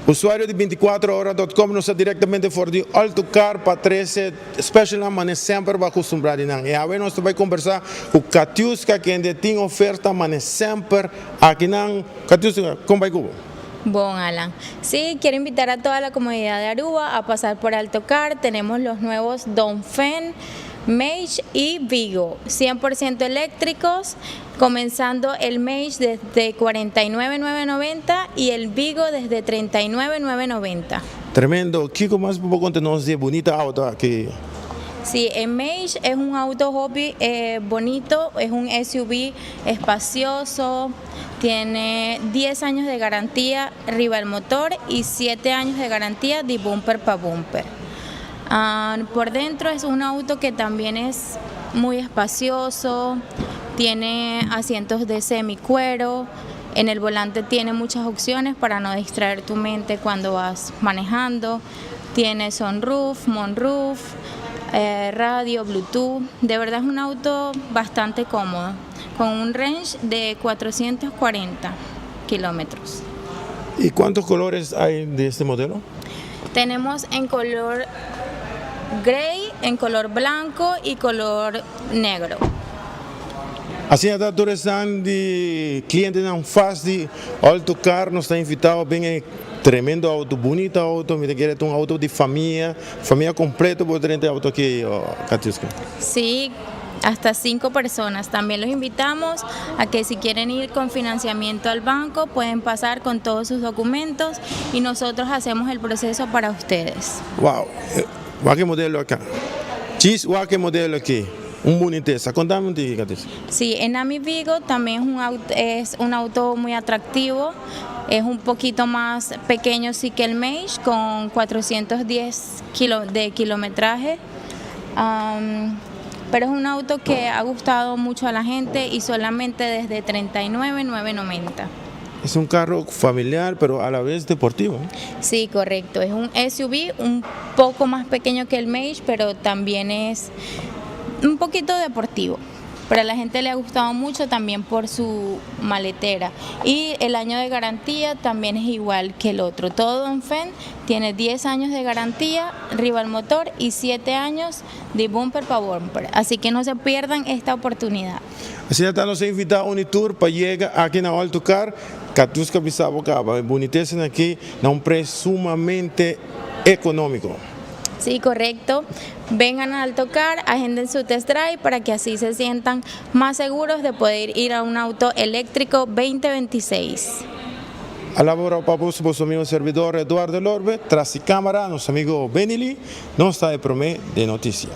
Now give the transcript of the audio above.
Usuário de 24horas.com nos está diretamente for de Autocar para 13 special mas sempre vai acostumar não. E agora nós vamos conversar com Katiuska que ainda tem oferta mas sempre aqui não. Katiuska, como vai Cuba? Bon, Alan. Sí, quiero invitar a toda la comunidad de Aruba a pasar por Autocar. Tenemos los nuevos Dongfeng, Mage y Vigo, 100% eléctricos, comenzando el Mage desde 49,990 y el Vigo desde 39,990. Tremendo. Kiko, mais um pouco nos de bonita auto aqui. Sí, el Mage es un auto hobby bonito, es un SUV espacioso, tiene 10 años de garantía arriba el motor y 7 años de garantía de bumper para bumper. Por dentro es un auto que también es muy espacioso, tiene asientos de semicuero, en el volante tiene muchas opciones para no distraer tu mente cuando vas manejando, tiene sunroof, moonroof, radio, Bluetooth. De verdad es un auto bastante cómodo, con un range de 440 kilómetros. ¿Y cuántos colores hay de este modelo? Tenemos en color gray, en color blanco y color negro. Assim, a duração de cliente não faz de Autocar, nos está invitado bem tremendo auto, bonito auto, me quer um auto de família completa, por ter auto aqui, Katiuska. Sí, hasta 5 personas. También los invitamos a que si quieren ir con financiamiento al banco, pueden pasar con todos sus documentos y nosotros hacemos el proceso para ustedes. Wow, qué modelo acá. Chis, qué modelo aquí. Un boniteza. Contame un poquito, Katiuska. Sí, en Ami Vigo también es un auto muy atractivo. Es un poquito más pequeño sí que el Mage, con 410 de kilometraje. Pero es un auto que ha gustado mucho a la gente y solamente desde 39,990. Es un carro familiar, pero a la vez deportivo. Sí, correcto. Es un SUV un poco más pequeño que el Mage, pero también es un poquito deportivo. Pero a la gente le ha gustado mucho también por su maletera. Y el año de garantía también es igual que el otro. Todo Dongfeng tiene 10 años de garantía arriba al motor y 7 años de bumper para bumper. Así que no se pierdan esta oportunidad. Así está, nos invita a un tour para llegar aquí a Autocar. Katiuska Bisabo Caba, boniteza aquí, a un precio sumamente económico. Sí, correcto. Vengan a Autocar, agenden su test drive para que así se sientan más seguros de poder ir a un auto eléctrico 2026. A la hora para su amigo servidor Eduardo Lorbe, tras cámara, nuestro amigo Benili, nos está de promedio de noticia.